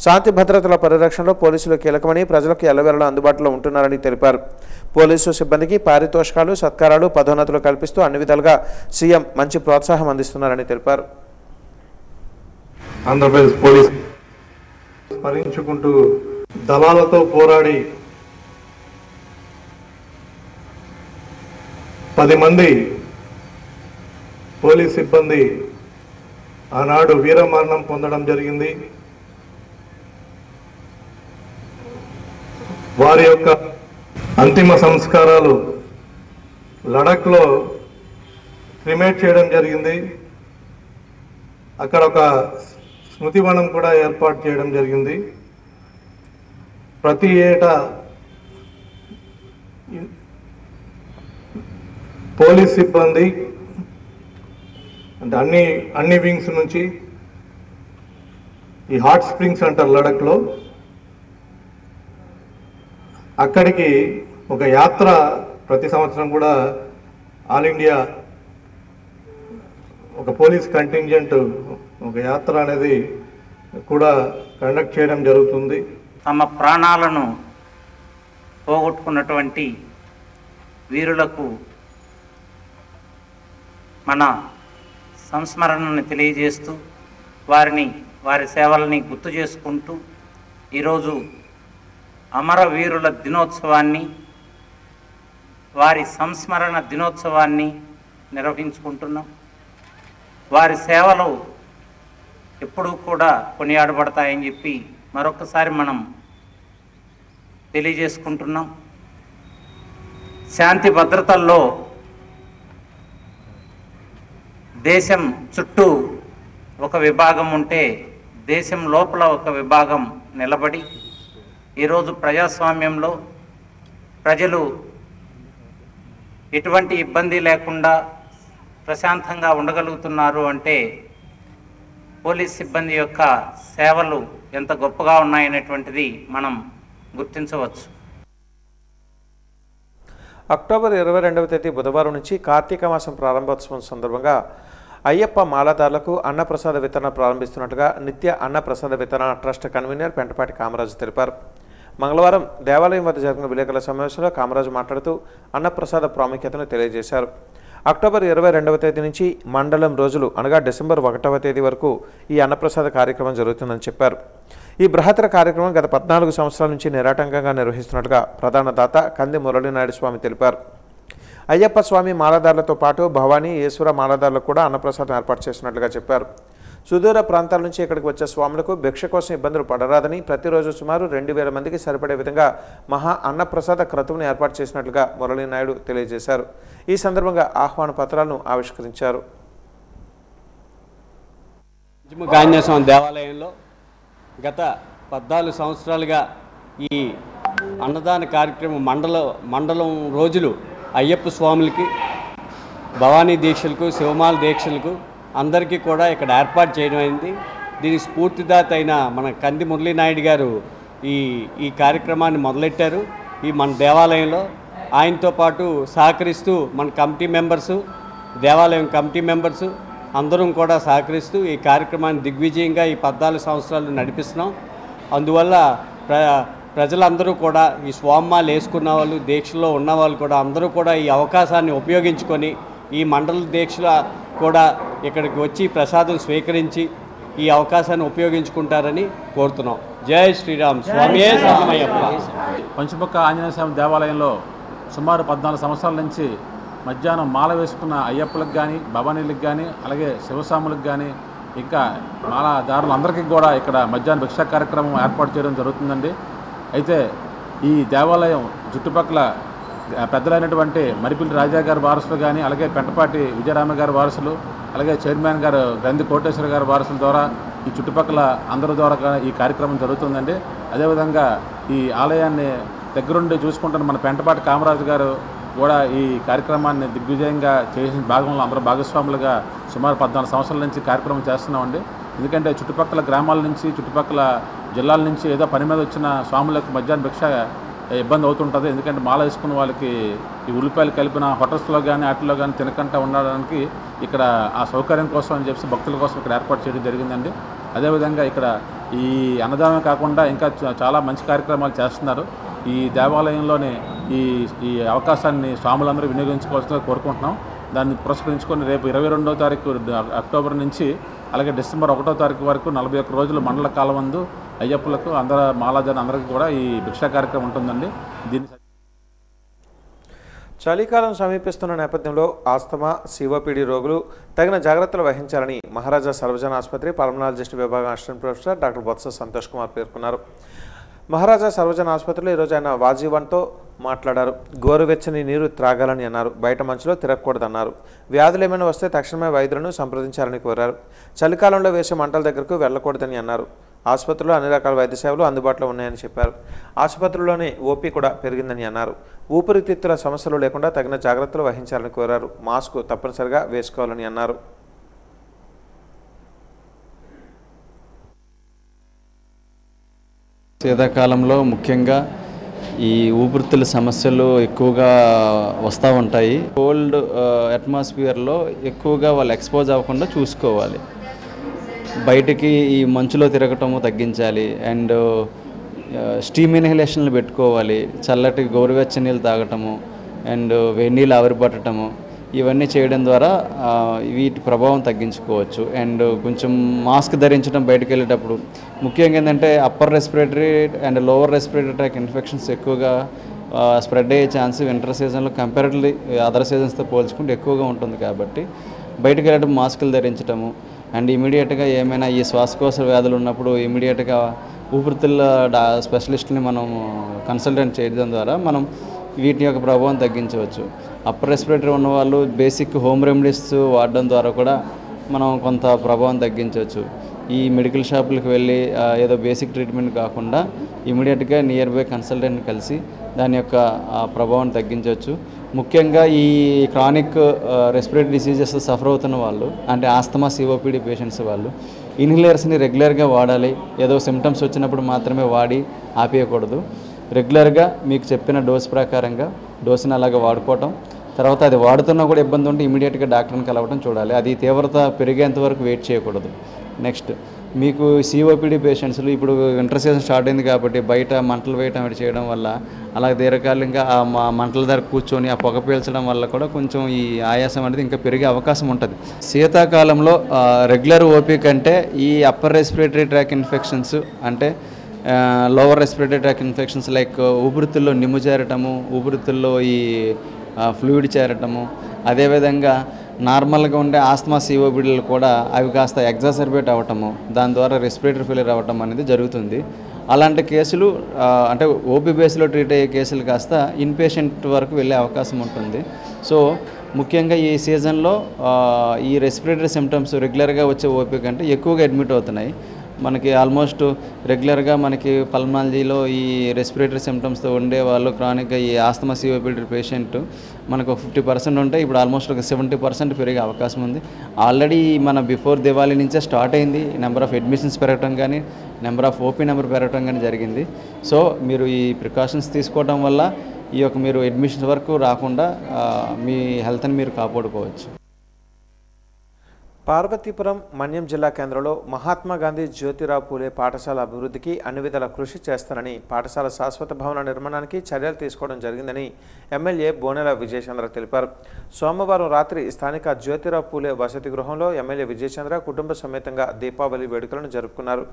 శాంతి భద్రతల పరిరక్షణలో పోలీసులు కీలకమని, ప్రజలకు ఎల్లవేళలా అందుబాటులో ఉంటున్నారని తెలిపారు. పోలీసు సిబ్బందికి పారితోషికాలు, సత్కారాలు, పదోన్నతులు కల్పిస్తూ అన్ని విధాలుగా సీఎం మంచి ప్రోత్సాహం అందిస్తున్నారని తెలిపారు. ఆంధ్రప్రదేశ్ పోలీస్ స్మరించుకుంటూ దళాలతో పోరాడి 10 మంది పోలీస్ సిబ్బంది ఆనాడు వీరమరణం పొందడం జరిగింది. వారి యొక్క అంతిమ సంస్కారాలు లడఖ్లో క్రిమేట్ చేయడం జరిగింది. అక్కడ ఒక స్మృతివనం కూడా ఏర్పాటు చేయడం జరిగింది. ప్రతి ఏటా పోలీస్ సిబ్బంది అంటే అన్ని వింగ్స్ నుంచి ఈ హాట్ స్ప్రింగ్స్ అంటారు లడఖ్లో, అక్కడికి ఒక యాత్ర ప్రతి సంవత్సరం కూడా ఆల్ ఇండియా ఒక పోలీస్ కంటింజెంట్ ఒక యాత్ర అనేది కూడా కండక్ట్ చేయడం జరుగుతుంది. తమ ప్రాణాలను పోగొట్టుకున్నటువంటి వీరులకు మన సంస్మరణను తెలియజేస్తూ వారి సేవలని గుర్తు చేసుకుంటూ ఈరోజు అమరవీరుల దినోత్సవాన్ని, వారి సంస్మరణ దినోత్సవాన్ని నిర్వహించుకుంటున్నాం. వారి సేవలు ఎప్పుడూ కూడా కొనియాడబడతాయని చెప్పి మరొకసారి మనం తెలియజేసుకుంటున్నాం. శాంతి భద్రతల్లో దేశం చుట్టూ ఒక విభాగం ఉంటే దేశం లోపల ఒక విభాగం నిలబడి ఈరోజు ప్రజాస్వామ్యంలో ప్రజలు ఎటువంటి ఇబ్బంది లేకుండా ప్రశాంతంగా ఉండగలుగుతున్నారు అంటే పోలీస్ సిబ్బంది యొక్క సేవలు ఎంత గొప్పగా ఉన్నాయనేటువంటిది మనం గుర్తించవచ్చు. అక్టోబర్ 22వ తేదీ బుధవారం నుంచి కార్తీక మాసం ప్రారంభోత్సవం సందర్భంగా అయ్యప్ప మాలదారులకు అన్నప్రసాద వితరణ ప్రారంభిస్తున్నట్టుగా నిత్య అన్నప్రసాద వితరణ ట్రస్ట్ కన్వీనర్ పెంటపాటి కామరాజు తెలిపారు. మంగళవారం దేవాలయం వద్ద జరిగిన విలేకరుల సమావేశంలో కామరాజు మాట్లాడుతూ అన్నప్రసాద ప్రాముఖ్యతను తెలియజేశారు. అక్టోబర్ 22వ తేదీ నుంచి మండలం రోజులు అనగా డిసెంబర్ 1వ తేదీ వరకు ఈ అన్నప్రసాద కార్యక్రమం జరుగుతుందని చెప్పారు. ఈ బృహత్తర కార్యక్రమం గత 14 సంవత్సరాల నుంచి నిరాటంకంగా నిర్వహిస్తున్నట్టుగా ప్రధాన దాత కంది మురళీనాయుడు స్వామి తెలిపారు. అయ్యప్ప స్వామి మాలదారులతో పాటు భవానీ ఈశ్వర మాలదారులకు కూడా అన్నప్రసాదం ఏర్పాటు చేసినట్లుగా చెప్పారు. సుదూర ప్రాంతాల నుంచి ఇక్కడికి వచ్చే స్వాములకు భిక్ష కోసం ఇబ్బందులు పడరాదని ప్రతిరోజు సుమారు 2000 మందికి సరిపడే విధంగా మహా అన్నప్రసాద క్రతువును ఏర్పాటు చేసినట్లుగా మురళీనాయుడు తెలియజేశారు. ఈ సందర్భంగా ఆహ్వాన పత్రాలను ఆవిష్కరించారు. గాంజేశ్వరం దేవాలయంలో గత 14 సంవత్సరాలుగా ఈ అన్నదాన కార్యక్రమం మండలం రోజులు అయ్యప్ప స్వాములకి, భవానీ దీక్షలకు, శివమాల దీక్షలకు అందరికీ కూడా ఇక్కడ ఏర్పాటు చేయడం అయింది. దీనికి స్ఫూర్తిదాత అయిన మన కంది మురళీనాయుడు గారు ఈ కార్యక్రమాన్ని మొదలెట్టారు ఈ మన దేవాలయంలో. ఆయనతో పాటు సహకరిస్తూ మన కమిటీ మెంబర్సు, దేవాలయం కమిటీ మెంబర్సు అందరం కూడా సహకరిస్తూ ఈ కార్యక్రమాన్ని దిగ్విజయంగా ఈ 14 సంవత్సరాలు నడిపిస్తున్నాం. అందువల్ల ప్రజలందరూ కూడా ఈ స్వామిమాలు వేసుకున్న వాళ్ళు, దీక్షలో ఉన్నవాళ్ళు కూడా అందరూ కూడా ఈ అవకాశాన్ని ఉపయోగించుకొని ఈ మండల దీక్షలో కూడా ఇక్కడికి వచ్చి ప్రసాదం స్వీకరించి ఈ అవకాశాన్ని ఉపయోగించుకుంటారని కోరుతున్నాం. జై శ్రీరామ్. స్వామియే శరణమయ్యప్ప. పంచముఖ ఆంజనేయ స్వామి దేవాలయంలో సుమారు 14 సంవత్సరాల నుంచి మధ్యాహ్నం మాల వేసుకున్న అయ్యప్పలకు కానీ, భవానీలకు కానీ, అలాగే శివస్వాములకు కానీ, ఇంకా మాలదారులందరికీ కూడా ఇక్కడ మధ్యాహ్నం భిక్షా కార్యక్రమం ఏర్పాటు చేయడం జరుగుతుందండి. అయితే ఈ దేవాలయం చుట్టుపక్కల పెద్దలైనటువంటి మరిపిల్లి రాజా గారి వారసులు కానీ, అలాగే పెంటపాటి విజయరామ గారి వారసులు, అలాగే చైర్మన్ గారు గంది కోటేశ్వర గారి వారసుల ద్వారా ఈ చుట్టుపక్కల అందరి ద్వారా ఈ కార్యక్రమం జరుగుతుందండి. అదేవిధంగా ఈ ఆలయాన్ని దగ్గరుండి చూసుకుంటున్న మన పెంటపాటి కామరాజు గారు కూడా ఈ కార్యక్రమాన్ని దిగ్విజయంగా చేసిన భాగంలో అందరూ భాగస్వాములుగా సుమారు 14 సంవత్సరాల నుంచి కార్యక్రమం చేస్తున్నామండి. ఎందుకంటే చుట్టుపక్కల గ్రామాల నుంచి, చుట్టుపక్కల జిల్లాల నుంచి ఏదో పని మీద వచ్చిన స్వాములకు మధ్యాహ్నం భిక్ష ఇబ్బంది అవుతుంటుంది. ఎందుకంటే మాల వేసుకున్న వాళ్ళకి ఈ ఉల్లిపాయలు కలిపిన హోటల్స్లో కానీ వాటిలో కానీ తినకుండా ఉండడానికి ఇక్కడ ఆ సౌకర్యం కోసం అని చెప్పి భక్తుల కోసం ఇక్కడ ఏర్పాటు చేయడం జరిగిందండి. అదేవిధంగా ఇక్కడ ఈ అన్నదానం కాకుండా ఇంకా చాలా మంచి కార్యక్రమాలు చేస్తున్నారు. ఈ దేవాలయంలోనే ఈ అవకాశాన్ని స్వాములందరూ వినియోగించుకోవాల్సిందిగా కోరుకుంటున్నాం. దాన్ని పురస్కరించుకొని రేపు 22వ తారీఖు అక్టోబర్ నుంచి అలాగే డిసెంబర్ 1వ తారీఖు వరకు 41 రోజులు మండల కాలమందు అయ్యప్పలకు మాలాజన్ అందరికీ కూడా ఈ భిక్షా కార్యక్రమం ఉంటుందండి. చలికాలం సమీపిస్తున్న నేపథ్యంలో ఆస్తమా, సిఓపిడి రోగులు తగిన జాగ్రత్తలు వహించాలని మహారాజా సర్వజన ఆసుపత్రి పల్మనాలజిస్ట్ విభాగం assistant professor doctor Botsa Santosh Kumar పేర్కొన్నారు. మహారాజా సర్వజన ఆసుపత్రిలో ఈరోజు ఆయన వాజీవన్తో మాట్లాడారు. గోరువెచ్చని నీరు త్రాగాలని అన్నారు. బయట మంచులో తిరగకూడదన్నారు. వ్యాధులు ఏమైనా వస్తే తక్షణమే వైద్యులను సంప్రదించాలని కోరారు. చలికాలంలో వేసే మంటల దగ్గరకు వెళ్ళకూడదని అన్నారు. ఆసుపత్రిలో అన్ని రకాల వైద్య సేవలు అందుబాటులో ఉన్నాయని చెప్పారు. ఆసుపత్రిలోనే ఓపీ కూడా పెరిగిందని అన్నారు. ఊపిరితిత్తుల సమస్యలు లేకుండా తగిన జాగ్రత్తలు వహించాలని కోరారు. మాస్క్ తప్పనిసరిగా వేసుకోవాలని అన్నారు. శీతాకాలంలో ముఖ్యంగా ఈ ఊపిరితిత్తుల సమస్యలు ఎక్కువగా వస్తూ ఉంటాయి. కోల్డ్ అట్మాస్ఫియర్లో ఎక్కువగా వాళ్ళు ఎక్స్పోజ్ అవ్వకుండా చూసుకోవాలి. బయటికి ఈ మంచులో తిరగటము తగ్గించాలి. అండ్ స్టీమ్ ఇన్హలేషన్లు పెట్టుకోవాలి. చల్లటి గోరువెచ్చని నీళ్ళు తాగటము అండ్ వేడి నీళ్ళు ఆవిరిపట్టడము ఇవన్నీ చేయడం ద్వారా వీటి ప్రభావం తగ్గించుకోవచ్చు. అండ్ కొంచెం మాస్క్ ధరించడం బయటకు వెళ్ళేటప్పుడు ముఖ్యంగా ఏంటంటే upper respiratory and lower respiratory tract infections ఎక్కువగా స్ప్రెడ్ అయ్యే ఛాన్స్ వింటర్ సీజన్లో కంపారిటివ్లీ అదర్ సీజన్స్తో పోల్చుకుంటే ఎక్కువగా ఉంటుంది. కాబట్టి బయటకు వెళ్ళేటప్పుడు మాస్కులు ధరించడము అండ్ ఇమీడియట్గా ఏమైనా ఈ శ్వాసకోశ వ్యాధులు ఉన్నప్పుడు ఇమీడియట్గా ఊపిరితిత్తుల స్పెషలిస్ట్ని మనం కన్సల్టెంట్ చేయడం ద్వారా మనం వీటి యొక్క ప్రభావం తగ్గించవచ్చు. అప్పర్ రెస్పిరేటరీ ఉన్నవాళ్ళు బేసిక్ హోమ్ రెమెడీస్ వాడడం ద్వారా కూడా మనం కొంత ప్రభావం తగ్గించవచ్చు. ఈ మెడికల్ షాపులకు వెళ్ళి ఏదో బేసిక్ ట్రీట్మెంట్ కాకుండా ఇమీడియట్గా నియర్ బై కన్సల్టెంట్ని కలిసి దాని యొక్క ప్రభావం తగ్గించవచ్చు. ముఖ్యంగా ఈ క్రానిక్ రెస్పిరేటరీ డిసీజెస్ సఫర్ అవుతున్న వాళ్ళు అంటే ఆస్తమా సిఓపిడి పేషెంట్స్ వాళ్ళు ఇన్హేలర్స్ని రెగ్యులర్గా వాడాలి. ఏదో సిమ్టమ్స్ వచ్చినప్పుడు మాత్రమే వాడి ఆపేయకూడదు. రెగ్యులర్గా మీకు చెప్పిన డోస్ ప్రకారంగా డోసుని అలాగా వాడుకోవటం, తర్వాత అది వాడుతున్నా కూడా ఇబ్బంది ఉంటే ఇమీడియట్గా డాక్టర్ని కలవటం చూడాలి. అది తీవ్రత పెరిగేంత వరకు వెయిట్ చేయకూడదు. నెక్స్ట్ మీకు సిఓపిడి పేషెంట్స్లు ఇప్పుడు వింటర్ సీజన్ స్టార్ట్ అయింది కాబట్టి బయట మంటలు వేయటం అవి చేయడం వల్ల అలా దీర్ఘకాలికంగా ఆ మంటల దగ్గర కూర్చొని ఆ పొగ పీల్చడం వల్ల కూడా కొంచెం ఈ ఆయాసం అనేది ఇంకా పెరిగే అవకాశం ఉంటుంది. శీతాకాలంలో రెగ్యులర్ ఓపీ కంటే ఈ అప్పర్ రెస్పిరేటరీ ట్రాక్ ఇన్ఫెక్షన్స్ అంటే lower respiratory tract infections like ఊపిరితిత్తుల్లో నిమ్ము చేరటము, ఊపిరితిత్తుల్లో ఈ ఫ్లూయిడ్ చేరటము, అదేవిధంగా నార్మల్గా ఉండే ఆస్తమా సిఓపిడిలు కూడా అవి కాస్త ఎగ్జాసర్బేట్ అవ్వటము, దాని ద్వారా రెస్పిరేటరీ ఫెయిల్యూర్ అవ్వటం అనేది జరుగుతుంది. అలాంటి కేసులు అంటే ఓపీ బేస్లో ట్రీట్ అయ్యే కేసులు కాస్త ఇన్పేషెంట్ వరకు వెళ్ళే అవకాశం ఉంటుంది. సో ముఖ్యంగా ఈ సీజన్లో ఈ రెస్పిరేటరీ సిమ్టమ్స్ రెగ్యులర్గా వచ్చే ఓపీ కంటే ఎక్కువగా అడ్మిట్ అవుతున్నాయి. మనకి ఆల్మోస్ట్ రెగ్యులర్గా మనకి పల్మనాలజీలో ఈ రెస్పిరేటరీ సిమ్టమ్స్తో ఉండేవాళ్ళు క్రానిక్గా ఈ ఆస్తమా సిఓపిడి పేషెంట్ మనకు 50% ఉంటే ఇప్పుడు ఆల్మోస్ట్ ఒక 70% పెరిగే అవకాశం ఉంది. ఆల్రెడీ మన బిఫోర్ దివాళీ నుంచే స్టార్ట్ అయింది. నెంబర్ ఆఫ్ అడ్మిషన్స్ పెరగడం కానీ నెంబర్ ఆఫ్ ఓపీ నెంబర్ పెరగడం కానీ జరిగింది. సో మీరు ఈ ప్రికాషన్స్ తీసుకోవడం వల్ల ఈ యొక్క మీరు అడ్మిషన్స్ వరకు రాకుండా మీ హెల్త్ని మీరు కాపాడుకోవచ్చు. పార్వతీపురం మన్యం జిల్లా కేంద్రంలో మహాత్మా గాంధీ జ్యోతిరావు పూలే పాఠశాల అభివృద్ధికి అన్ని విధాల కృషి చేస్తానని, పాఠశాల శాశ్వత భవన నిర్మాణానికి చర్యలు తీసుకోవడం జరిగిందని ఎమ్మెల్యే బోనెల విజయచంద్ర తెలిపారు. సోమవారం రాత్రి స్థానిక జ్యోతిరావు పూలే వసతి గృహంలో ఎమ్మెల్యే విజయచంద్ర కుటుంబ సమేతంగా దీపావళి వేడుకలను జరుపుకున్నారు.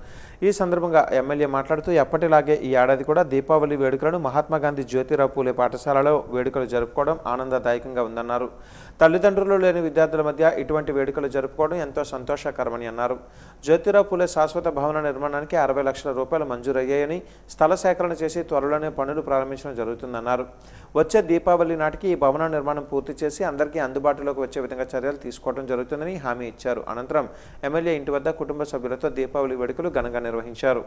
ఈ సందర్భంగా ఎమ్మెల్యే మాట్లాడుతూ ఎప్పటిలాగే ఈ ఏడాది కూడా దీపావళి వేడుకలను మహాత్మా గాంధీ జ్యోతిరావు పూలే పాఠశాలలో వేడుకలు జరుపుకోవడం ఆనందదాయకంగా ఉందన్నారు. తల్లిదండ్రులు లేని విద్యార్థుల మధ్య ఇటువంటి వేడుకలు జరుపుకోవడం ఎంతో సంతోషకరమని అన్నారు. జ్యోతిరావు పూలే శాశ్వత భవన నిర్మాణానికి 60 లక్షల రూపాయలు మంజూరయ్యాయని, స్థల సేకరణ చేసి త్వరలోనే పనులు ప్రారంభించడం జరుగుతుందన్నారు. వచ్చే దీపావళి నాటికి ఈ భవన నిర్మాణం పూర్తి చేసి అందరికీ అందుబాటులోకి వచ్చే విధంగా చర్యలు తీసుకోవడం జరుగుతుందని హామీ ఇచ్చారు. అనంతరం ఎమ్మెల్యే ఇంటి వద్ద కుటుంబ సభ్యులతో దీపావళి వేడుకలు ఘనంగా నిర్వహించారు.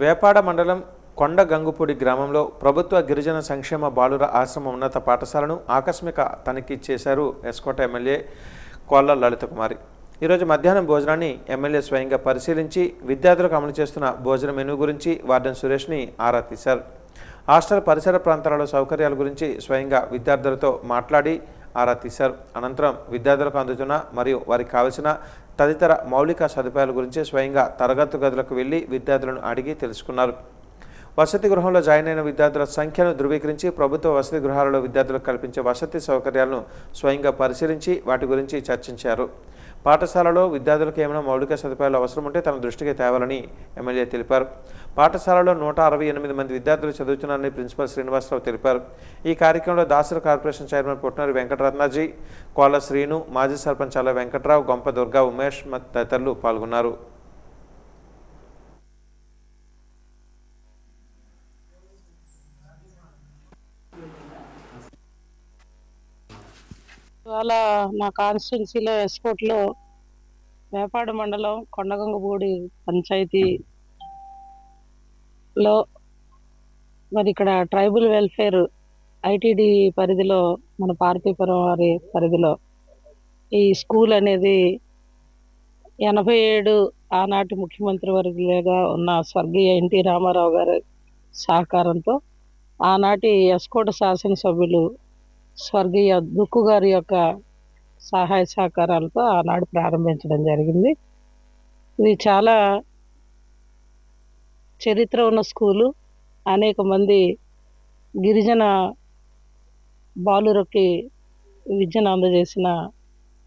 వేపాడ మండలం కొండగంగుపూడి గ్రామంలో ప్రభుత్వ గిరిజన సంక్షేమ బాలుర ఆశ్రమ ఉన్నత పాఠశాలను ఆకస్మిక తనిఖీ చేశారు ఎస్కోట ఎమ్మెల్యే కోళ్ల లలిత కుమారి. ఈరోజు మధ్యాహ్నం భోజనాన్ని ఎమ్మెల్యే స్వయంగా పరిశీలించి విద్యార్థులకు అమలు చేస్తున్న భోజన మెనూ గురించి వార్డెన్ సురేష్ని ఆరా తీశారు. హాస్టల్ పరిసర ప్రాంతాలలో సౌకర్యాల గురించి స్వయంగా విద్యార్థులతో మాట్లాడి ఆరా తీశారు. అనంతరం విద్యార్థులకు అందుతున్న మరియు వారికి కావలసిన తదితర మౌలిక సదుపాయాల గురించి స్వయంగా తరగతి గదులకు వెళ్లి విద్యార్థులను అడిగి తెలుసుకున్నారు. వసతి గృహంలో జాయిన్ అయిన విద్యార్థుల సంఖ్యను ధృవీకరించి ప్రభుత్వ వసతి గృహాలలో విద్యార్థులకు కల్పించే వసతి సౌకర్యాలను స్వయంగా పరిశీలించి వాటి గురించి చర్చించారు. పాఠశాలలో విద్యార్థులకు ఏమైనా మౌలిక సదుపాయాలు అవసరం ఉంటే తన దృష్టికి తేవాలని ఎమ్మెల్యే తెలిపారు. పాఠశాలలో 168 మంది విద్యార్థులు చదువుతున్నారని ప్రిన్సిపల్ శ్రీనివాసరావు తెలిపారు. ఈ కార్యక్రమంలో దాసర కార్పొరేషన్ చైర్మన్ పుట్నూరి వెంకటరత్నాజీ, కోళ్ల శ్రీను, మాజీ సర్పంచ్ అల్ల వెంకట్రావు, గొంప దుర్గా ఉమేష్ తదితరులు పాల్గొన్నారు. ఇవాళ మా కాన్స్టిట్యున్సీలో ఎస్కోట్లో వేపాడ మండలం కొండగంగపూడి పంచాయతీలో మరి ఇక్కడ ట్రైబల్ వెల్ఫేర్ ఐటీడీ పరిధిలో మన పార్వతీపురం వారి పరిధిలో ఈ స్కూల్ అనేది 87 ఆనాటి ముఖ్యమంత్రి వర్యులుగా ఉన్న స్వర్గీయ ఎన్టీ రామారావు గారి సహకారంతో ఆనాటి ఎస్కోట శాసనసభ్యులు స్వర్గీయ దుక్కు గారి యొక్క సహాయ సహకారాలతో ఆనాడు ప్రారంభించడం జరిగింది. ఇది చాలా చరిత్ర ఉన్న స్కూలు. అనేక మంది గిరిజన బాలురకి విద్యను అందజేసిన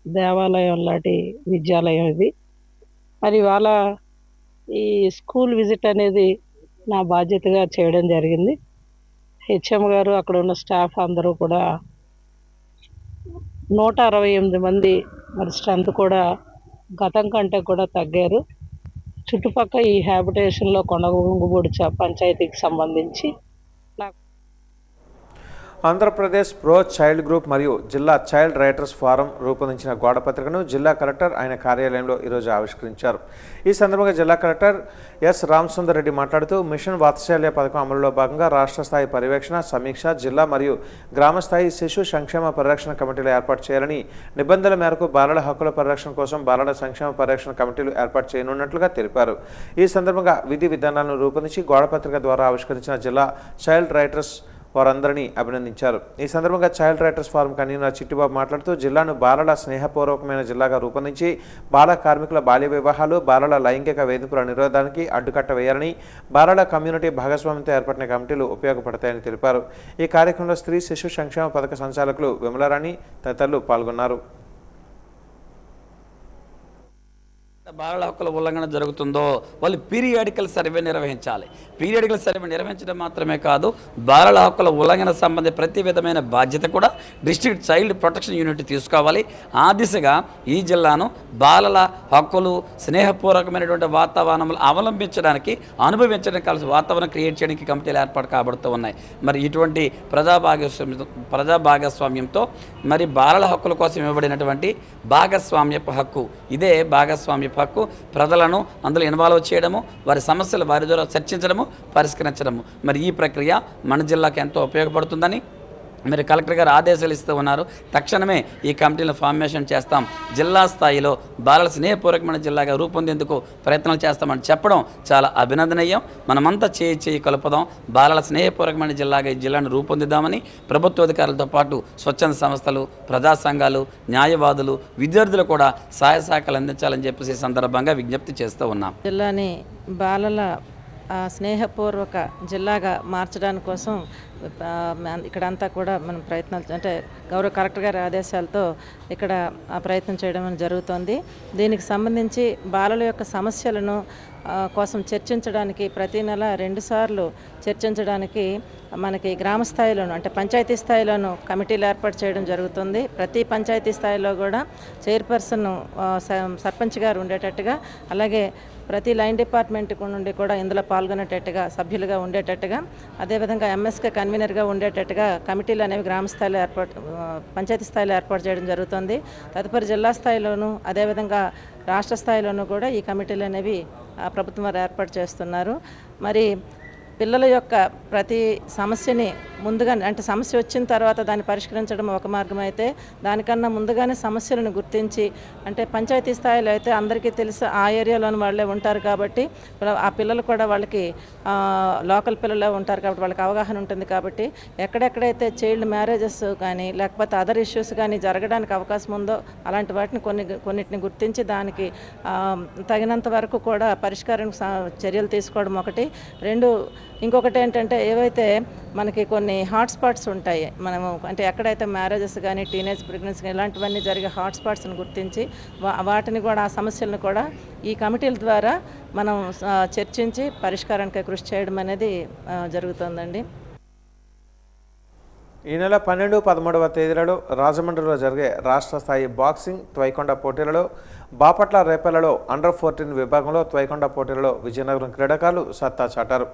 దేవాలయం లాంటి విద్యాలయం ఇది. మరి ఇవాళ ఈ స్కూల్ విజిట్ అనేది నా బాధ్యతగా చేయడం జరిగింది. హెచ్ఎం గారు, అక్కడ ఉన్న స్టాఫ్ అందరూ కూడా 168 మంది, మరి స్ట్రెంత్ కూడా గతం కంటే కూడా తగ్గారు. చుట్టుపక్కల ఈ హ్యాబిటేషన్లో కొండగొంగుబూడి పంచాయతీకి సంబంధించి ఆంధ్రప్రదేశ్ ప్రో చైల్డ్ గ్రూప్ మరియు జిల్లా చైల్డ్ రైటర్స్ ఫారం రూపొందించిన గోడపత్రికను జిల్లా కలెక్టర్ ఆయన కార్యాలయంలో ఈరోజు ఆవిష్కరించారు. ఈ సందర్భంగా జిల్లా కలెక్టర్ ఎస్ రామసుందర్ రెడ్డి మాట్లాడుతూ మిషన్ వాత్సల్య పథకం అమలులో భాగంగా రాష్ట్ర స్థాయి పర్యవేక్షణ, సమీక్ష, జిల్లా మరియు గ్రామ స్థాయి శిశు సంక్షేమ పరిరక్షణ కమిటీలు ఏర్పాటు చేయాలని, నిబంధనల మేరకు బాలల హక్కుల పరిరక్షణ కోసం బాలల సంక్షేమ పరిరక్షణ కమిటీలు ఏర్పాటు చేయనున్నట్లుగా తెలిపారు. ఈ సందర్భంగా విధి విధానాలను రూపొందించి గోడపత్రిక ద్వారా ఆవిష్కరించిన జిల్లా చైల్డ్ రైటర్స్ వారందరినీ అభినందించారు. ఈ సందర్భంగా child writers forum convener Chittibabu మాట్లాడుతూ జిల్లాను బాలల స్నేహపూర్వకమైన జిల్లాగా రూపొందించి బాల కార్మికుల బాల్య వివాహాలు, బాలల లైంగిక వేధింపుల నిరోధానికి అడ్డుకట్ట వేయాలని, బాలల కమ్యూనిటీ భాగస్వామ్యంతో ఏర్పడిన కమిటీలు ఉపయోగపడతాయని తెలిపారు. ఈ కార్యక్రమంలో స్త్రీ శిశు సంక్షేమ పథక సంచాలకులు విమలారాణి తదితరులు పాల్గొన్నారు. బాలల హక్కుల ఉల్లంఘన జరుగుతుందో వాళ్ళు పీరియాడికల్ సర్వే నిర్వహించాలి. పీరియాడికల్ సర్వే నిర్వహించడం మాత్రమే కాదు, బాలల హక్కుల ఉల్లంఘన సంబంధి ప్రతి విధమైన బాధ్యత కూడా డిస్ట్రిక్ట్ చైల్డ్ ప్రొటెక్షన్ యూనిట్ తీసుకోవాలి. ఆ దిశగా ఈ జిల్లాను బాలల హక్కులు, స్నేహపూర్వకమైనటువంటి వాతావరణం అవలంబించడానికి, అనుభవించడానికి కావాల్సిన వాతావరణం క్రియేట్ చేయడానికి కమిటీలు ఏర్పాటు కాబడుతూ ఉన్నాయి. మరి ఇటువంటి ప్రజా భాగస్వామ్యంతో మరి బాలల హక్కుల కోసం ఇవ్వబడినటువంటి భాగస్వామ్యపు హక్కు, ఇదే భాగస్వామ్య హక్కు, ప్రజలను అందులో ఇన్వాల్వ్ చేయడము, వారి సమస్యలు వారి ద్వారా చర్చించడము, పరిష్కరించడము. మరి ఈ ప్రక్రియ మన జిల్లాకు ఎంతో ఉపయోగపడుతుందని మరి కలెక్టర్ గారు ఆదేశాలు ఇస్తూ ఉన్నారు. తక్షణమే ఈ కమిటీలను ఫార్మేషన్ చేస్తాం, జిల్లా స్థాయిలో బాలల స్నేహపూర్వకమైన జిల్లాగా రూపొందేందుకు ప్రయత్నాలు చేస్తామని చెప్పడం చాలా అభినందనీయం. మనమంతా చేయి కలుపుదాం, బాలల స్నేహపూర్వకమైన జిల్లాగా ఈ జిల్లాను రూపొందిద్దామని ప్రభుత్వ అధికారులతో పాటు స్వచ్ఛంద సంస్థలు, ప్రజా సంఘాలు, న్యాయవాదులు, విద్యార్థులు కూడా సహాయ సహకారాలు అందించాలని చెప్పేసి ఈ సందర్భంగా విజ్ఞప్తి చేస్తూ ఉన్నాం. జిల్లాని బాలల స్నేహపూర్వక జిల్లాగా మార్చడానికి కోసం ఇక్కడంతా కూడా మనం ప్రయత్నాలు, అంటే గౌరవ కలెక్టర్ గారి ఆదేశాలతో ఇక్కడ ఆ ప్రయత్నం చేయడం జరుగుతుంది. దీనికి సంబంధించి బాలల యొక్క సమస్యలను కోసం చర్చించడానికి ప్రతి నెల 2 సార్లు చర్చించడానికి మనకి గ్రామ స్థాయిలోను, అంటే పంచాయతీ స్థాయిలోను కమిటీలు ఏర్పాటు చేయడం జరుగుతుంది. ప్రతి పంచాయతీ స్థాయిలో కూడా చైర్పర్సన్ సర్పంచ్ గారు ఉండేటట్టుగా, అలాగే ప్రతి లైన్ డిపార్ట్మెంట్ నుండి కూడా ఇందులో పాల్గొనేటట్టుగా, సభ్యులుగా ఉండేటట్టుగా, అదేవిధంగా ఎంఎస్కే కన్వీనర్గా ఉండేటట్టుగా కమిటీలు అనేవి గ్రామ స్థాయిలో పంచాయతీ స్థాయిలో ఏర్పాటు చేయడం జరుగుతుంది. తదుపరి జిల్లా స్థాయిలోను, అదేవిధంగా రాష్ట్ర స్థాయిలోనూ కూడా ఈ కమిటీలు అనేవి ప్రభుత్వం వారు ఏర్పాటు చేస్తున్నారు. మరి పిల్లల యొక్క ప్రతి సమస్యని ముందుగానే, అంటే సమస్య వచ్చిన తర్వాత దాన్ని పరిష్కరించడం ఒక మార్గం అయితే, దానికన్నా ముందుగానే సమస్యలను గుర్తించి, అంటే పంచాయతీ స్థాయిలో అయితే అందరికీ తెలుసు, ఆ ఏరియాలోని వాళ్ళే ఉంటారు కాబట్టి ఆ పిల్లలు కూడా వాళ్ళకి లోకల్ పిల్లలే ఉంటారు కాబట్టి వాళ్ళకి అవగాహన ఉంటుంది. కాబట్టి ఎక్కడెక్కడైతే చైల్డ్ మ్యారేజెస్ కానీ లేకపోతే అదర్ ఇష్యూస్ కానీ జరగడానికి అవకాశం ఉందో అలాంటి వాటిని కొన్నిటిని గుర్తించి దానికి తగినంత వరకు కూడా పరిష్కారం చర్యలు తీసుకోవడం ఒకటి. ఇంకొకటి ఏంటంటే, ఏవైతే మనకి కొన్ని హాట్స్పాట్స్ ఉంటాయి, మనము అంటే ఎక్కడైతే మ్యారేజెస్ కానీ, టీనేజ్ ప్రెగ్నెన్సీ కానీ ఇలాంటివన్నీ జరిగే హాట్స్పాట్స్ని గుర్తించి వాటిని కూడా, ఆ సమస్యలను కూడా ఈ కమిటీల ద్వారా మనం చర్చించి పరిష్కారానికి కృషి చేయడం అనేది జరుగుతుందండి. ఈ నెల 12, 13వ తేదీలలో రాజమండ్రిలో జరిగే రాష్ట్ర స్థాయి బాక్సింగ్ త్వైకొండ పోటీలలో బాపట్ల రేపల్లలో అండర్-14 విభాగంలో త్వైకొండ పోటీలలో విజయనగరం క్రీడాకారులు సత్తా చాటారు.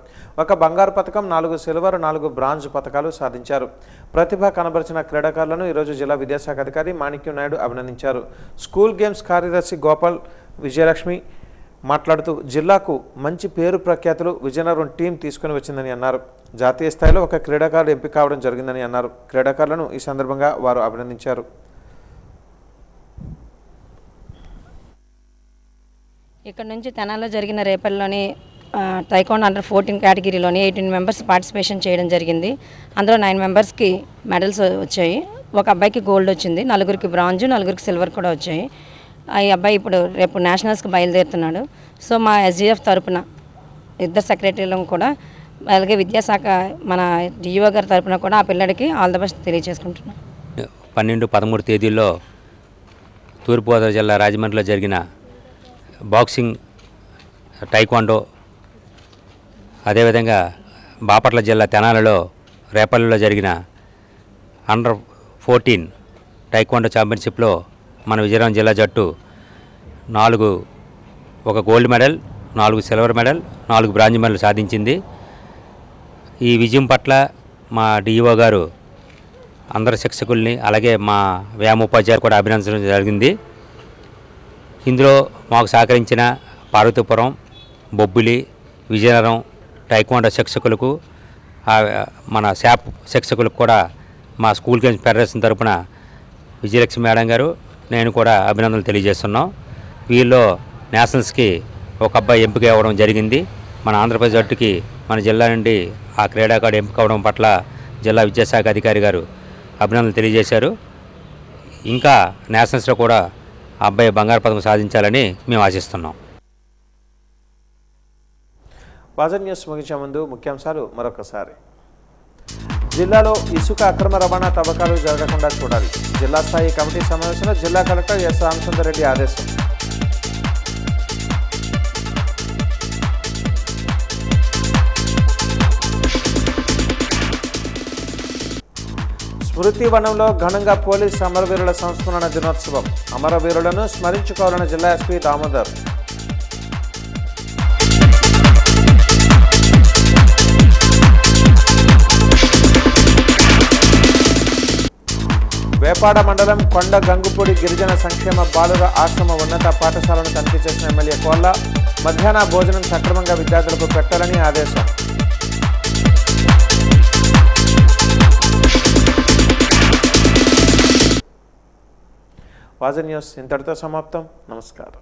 ఒక బంగారు పథకం, 4 సిల్వర్, 4 బ్రాంజ్ పథకాలు సాధించారు. ప్రతిభ కనబరిచిన క్రీడాకారులను ఈరోజు జిల్లా విద్యాశాఖ అధికారి మాణిక్యం నాయుడు అభినందించారు. స్కూల్ గేమ్స్ కార్యదర్శి గోపాల్, విజయలక్ష్మి, మాట్లాడుతూ జిల్లాకు మంచి పేరు ప్రఖ్యాతులు విజయనగరం టీం తీసుకుని వచ్చిందని అన్నారు. జాతీయ స్థాయిలో ఒక క్రీడాకారుడు ఎంపిక కావడం జరిగిందని అన్నారు. క్రీడాకారులను ఈ సందర్భంగా వారు అభినందించారు. ఇక్కడ నుంచి తెనాల్లో జరిగిన రేపల్లోని టైకాండో అండర్ 14 కేటగిరీలోని 18 మెంబర్స్ పార్టిసిపేషన్ చేయడం జరిగింది. అందులో 9 మెంబర్స్కి మెడల్స్ వచ్చాయి. ఒక అబ్బాయికి గోల్డ్ వచ్చింది, 4గురికి బ్రాంజ్, 4గురికి సిల్వర్ కూడా వచ్చాయి. ఈ అబ్బాయి ఇప్పుడు రేపు నేషనల్స్కి బయలుదేరుతున్నాడు. సో మా ఎస్జీఎఫ్ తరపున ఇద్దరు సెక్రటరీలను కూడా, అలాగే విద్యాశాఖ మన డిఓ గారి తరపున కూడా ఆ పిల్లడికి ఆల్ ద బెస్ట్ తెలియజేసుకుంటున్నాం. 12-13 తేదీల్లో తూర్పుగోదావరి జిల్లా రాజమండ్రిలో జరిగిన బాక్సింగ్, టైక్వాండో, అదేవిధంగా బాపట్ల జిల్లా తెనాలలో రేపల్లిలో జరిగిన అండర్ 14 టైక్వాండో ఛాంపియన్షిప్లో మన విజయనగరం జిల్లా జట్టు 4 gold medal, 4 silver medal, 4 bronze medal సాధించింది. ఈ విజయం పట్ల మా డిఈఓ గారు అందరు శిక్షకుల్ని అలాగే మా వ్యాయామోపాధ్యాయులు కూడా అభినందించడం జరిగింది. ఇందులో మాకు సహకరించిన పార్వతీపురం, బొబ్బిలి, విజయనగరం టైక్వాండో శిక్షకులకు, మన శాప్ శిక్షకులకు కూడా మా స్కూల్ గేమ్స్ ఫెడరేషన్ తరపున విజయలక్ష్మి మేడం గారు, నేను కూడా అభినందనలు తెలియజేస్తున్నాం. వీళ్ళలో నేషనల్స్కి ఒక అబ్బాయి ఎంపిక అవ్వడం జరిగింది. మన ఆంధ్రప్రదేశ్ జట్టుకి మన జిల్లా నుండి ఆ క్రీడాకారుడు ఎంపిక అవ్వడం పట్ల జిల్లా విద్యాశాఖ అధికారి గారు అభినందనలు తెలియజేశారు. ఇంకా నేషనల్స్లో కూడా ఆ అబ్బాయి బంగారు పథకం సాధించాలని మేము ఆశిస్తున్నాం. వాజన్ న్యూస్ ముగించే ముందు ముఖ్యాంశాలు మరొకసారి. జిల్లాలో ఇసుక అక్రమ రవాణా తవ్వకాలు జరగకుండా చూడాలి. జిల్లా స్థాయి కమిటీ సమావేశంలో జిల్లా కలెక్టర్ ఎస్ రామచంద్రరెడ్డి ఆదేశం. స్మృతి వనంలో ఘనంగా పోలీస్ అమరవీరుల సంస్మరణ దినోత్సవం. అమరవీరులను స్మరించుకోవాలని జిల్లా ఎస్పీ దామోదర్. వేపాడ మండలం కొండ గంగుపూడి గిరిజన సంక్షేమ బాలుర ఆశ్రమ ఉన్నత పాఠశాలను తనిఖీ చేసిన ఎమ్మెల్యే కోల్ల. మధ్యాహ్న భోజనం సక్రమంగా విద్యార్థులకు పెట్టాలని ఆదేశం. వాజన్ న్యూస్ ఇంతటితో సమాప్తం. నమస్కారం.